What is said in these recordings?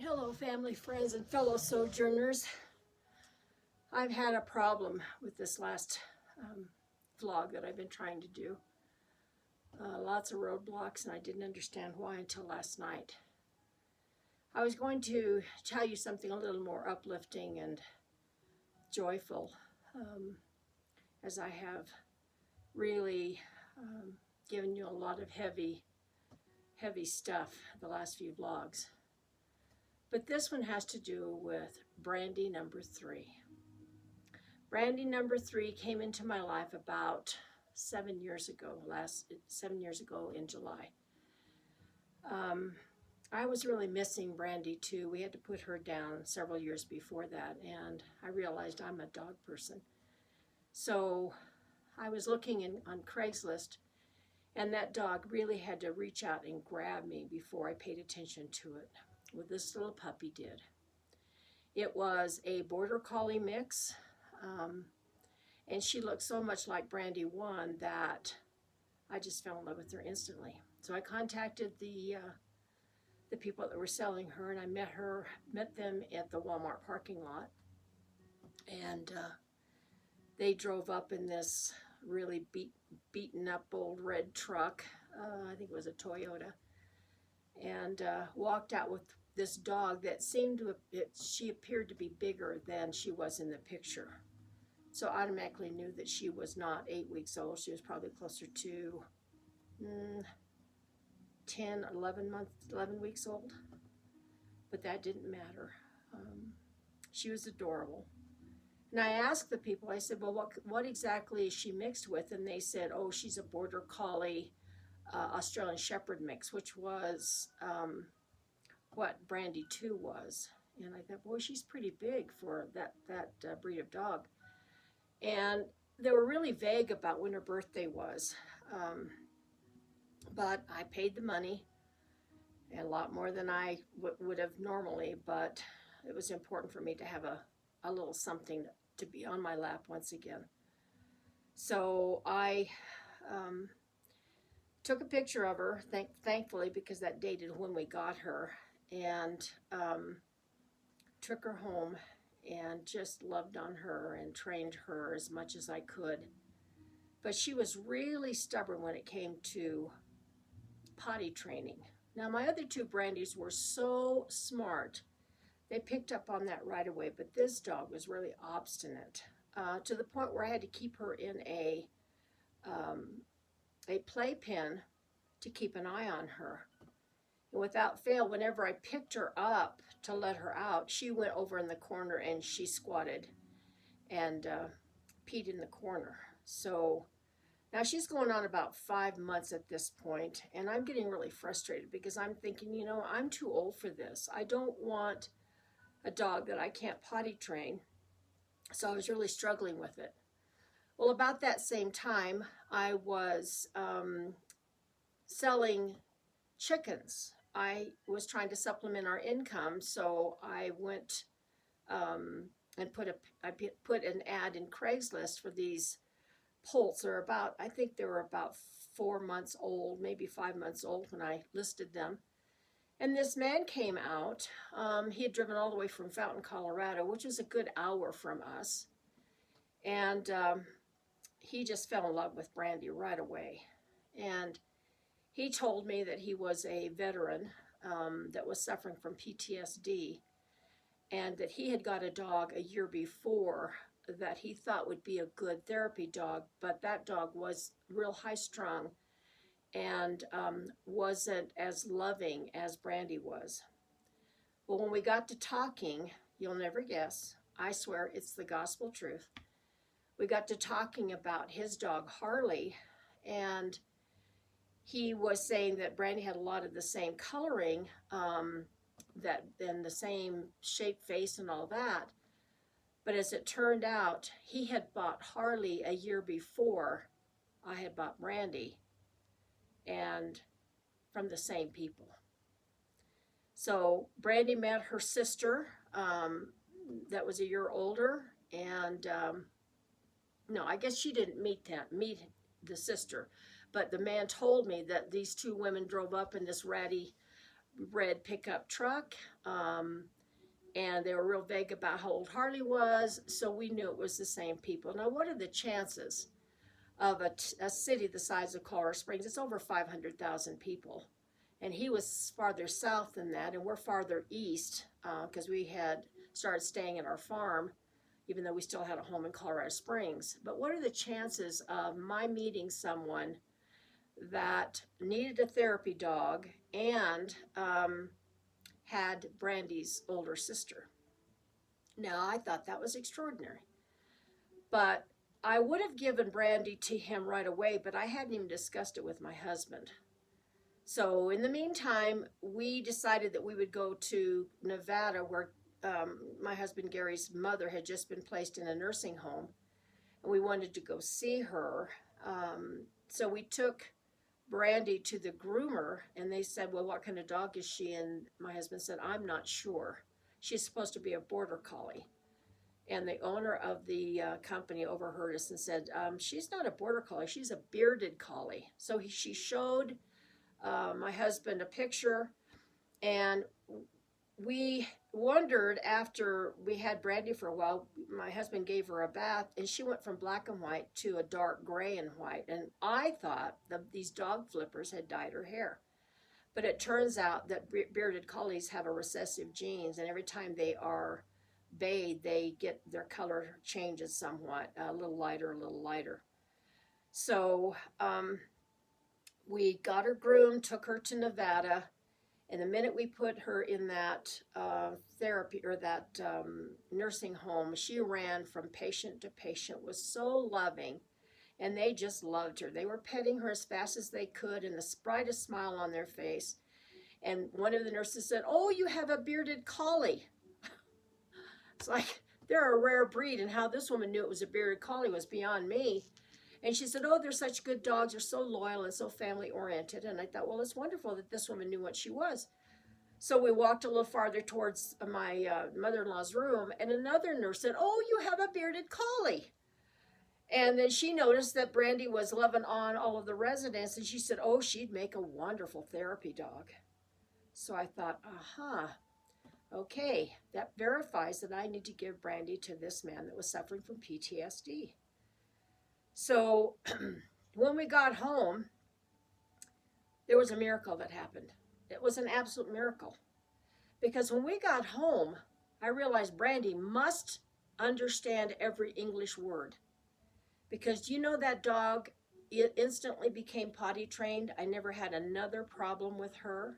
Hello, family, friends, and fellow sojourners. I've had a problem with this last vlog that I've been trying to do. Lots of roadblocks, and I didn't understand why until last night. I was going to tell you something a little more uplifting and joyful, as I have really given you a lot of heavy stuff the last few vlogs. But this one has to do with Brandy number 3. Brandy number 3 came into my life about 7 years ago, 7 years ago in July. I was really missing Brandy too. We had to put her down several years before that, and I realized I'm a dog person. So I was looking on Craigslist, and that dog really had to reach out and grab me before I paid attention to it. Well, this little puppy did. It was a border collie mix, and she looked so much like Brandy 1 that I just fell in love with her instantly. So I contacted the people that were selling her, and I met them at the Walmart parking lot, and they drove up in this really beaten up old red truck. I think it was a Toyota, and walked out with this dog that seemed to, she appeared to be bigger than she was in the picture. So I automatically knew that she was not 8 weeks old. She was probably closer to 10, 11 weeks old. But that didn't matter. She was adorable. And I asked the people, I said, well, what exactly is she mixed with? And they said, oh, she's a border collie Australian Shepherd mix, which was what Brandy 2 was. And I thought, boy, she's pretty big for that breed of dog. And they were really vague about when her birthday was. But I paid the money, and a lot more than I would have normally, but it was important for me to have a little something to be on my lap once again. So I took a picture of her, thankfully, because that dated when we got her, and took her home and just loved on her and trained her as much as I could. But she was really stubborn when it came to potty training. Now, my other 2 Brandies were so smart. They picked up on that right away, but this dog was really obstinate, to the point where I had to keep her in a playpen to keep an eye on her. And without fail, whenever I picked her up to let her out, she went over in the corner and she squatted and peed in the corner. So now she's going on about 5 months at this point, and I'm getting really frustrated because I'm thinking, you know, I'm too old for this. I don't want a dog that I can't potty train. So I was really struggling with it. Well, about that same time, I was selling chickens. I was trying to supplement our income, so I went and I put an ad in Craigslist for these poults. They're about, I think they were about 4 months old, maybe 5 months old when I listed them. And this man came out. He had driven all the way from Fountain, Colorado, which is a good hour from us. And he just fell in love with Brandy right away. And he told me that he was a veteran that was suffering from PTSD, and that he had got a dog a year before that he thought would be a good therapy dog, but that dog was real high-strung and wasn't as loving as Brandy was. Well, when we got to talking, you'll never guess, I swear it's the gospel truth, we got to talking about his dog Harley, and he was saying that Brandy had a lot of the same coloring, and the same shape, face, and all that. But as it turned out, he had bought Harley a year before I had bought Brandy, and from the same people. So Brandy met her sister that was a year older, and no, I guess she didn't meet the sister, but the man told me that these 2 women drove up in this ratty red pickup truck. And they were real vague about how old Harley was, so we knew it was the same people. Now, what are the chances of a city the size of Colorado Springs? It's over 500,000 people. And he was farther south than that, and we're farther east because we had started staying at our farm, even though we still had a home in Colorado Springs. But what are the chances of my meeting someone that needed a therapy dog and had Brandy's older sister? Now, I thought that was extraordinary. But I would have given Brandy to him right away, but I hadn't even discussed it with my husband. So in the meantime, we decided that we would go to Nevada, where my husband Gary's mother had just been placed in a nursing home, and we wanted to go see her. So we took Brandy to the groomer, and they said, well, what kind of dog is she? And my husband said, I'm not sure. She's supposed to be a border collie. And the owner of the company overheard us and said, she's not a border collie, she's a bearded collie. So she showed my husband a picture, and we wondered, after we had Brandy for a while, my husband gave her a bath, and she went from black and white to a dark gray and white. And I thought that these dog flippers had dyed her hair. But it turns out that bearded collies have a recessive genes, and every time they are bathed, they get their color changes somewhat, a little lighter, a little lighter. So we got her groomed, took her to Nevada, and the minute we put her in that therapy or that nursing home, she ran from patient to patient, was so loving, and they just loved her. They were petting her as fast as they could and the brightest smile on their face. And one of the nurses said, oh, you have a bearded collie. It's like they're a rare breed, and how this woman knew it was a bearded collie was beyond me. And she said, oh, they're such good dogs. They're so loyal and so family-oriented. And I thought, well, it's wonderful that this woman knew what she was. So we walked a little farther towards my mother-in-law's room, and another nurse said, oh, you have a bearded collie. And then she noticed that Brandy was loving on all of the residents, and she said, oh, she'd make a wonderful therapy dog. So I thought, okay, that verifies that I need to give Brandy to this man that was suffering from PTSD. So when we got home, there was a miracle that happened. It was an absolute miracle. Because when we got home, I realized Brandy must understand every English word. Because do you know that dog instantly became potty trained? I never had another problem with her.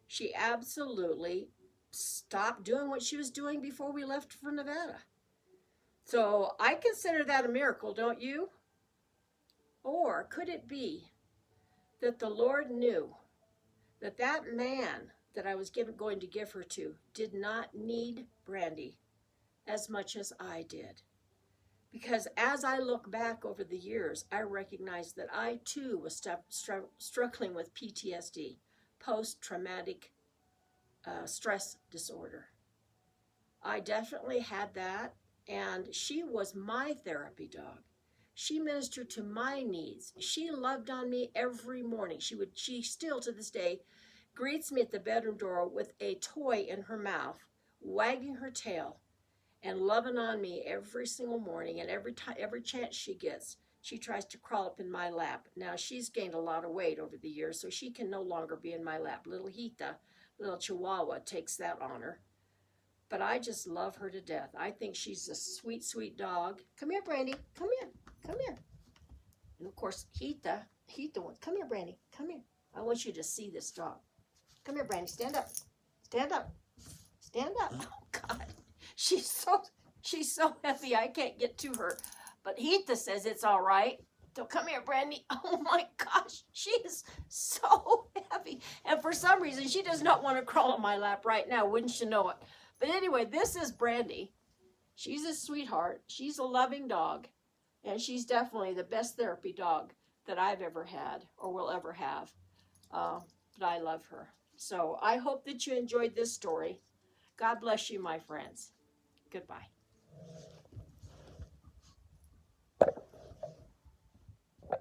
She absolutely stopped doing what she was doing before we left for Nevada. So I consider that a miracle, don't you? Or could it be that the Lord knew that that man that I was going to give her to did not need Brandy as much as I did? Because as I look back over the years, I recognize that I too was struggling with PTSD, post-traumatic stress disorder. I definitely had that. And she was my therapy dog. She ministered to my needs. She loved on me every morning. She still to this day greets me at the bedroom door with a toy in her mouth, wagging her tail, and loving on me every single morning. And every chance she gets, she tries to crawl up in my lap. Now she's gained a lot of weight over the years, so she can no longer be in my lap. Little Hita, little Chihuahua, takes that honor. But I just love her to death. I think she's a sweet, sweet dog. Come here, Brandy. Come here. Come here. And of course, Hita wants, come here, Brandy. Come here. I want you to see this dog. Come here, Brandy. Stand up. Stand up. Stand up. Oh, God. She's so heavy, I can't get to her. But Hita says it's all right. So come here, Brandy. Oh, my gosh. She is so heavy. And for some reason, she does not want to crawl on my lap right now. Wouldn't you know it? But anyway, this is Brandy. She's a sweetheart. She's a loving dog. And she's definitely the best therapy dog that I've ever had or will ever have. But I love her. So I hope that you enjoyed this story. God bless you, my friends. Goodbye.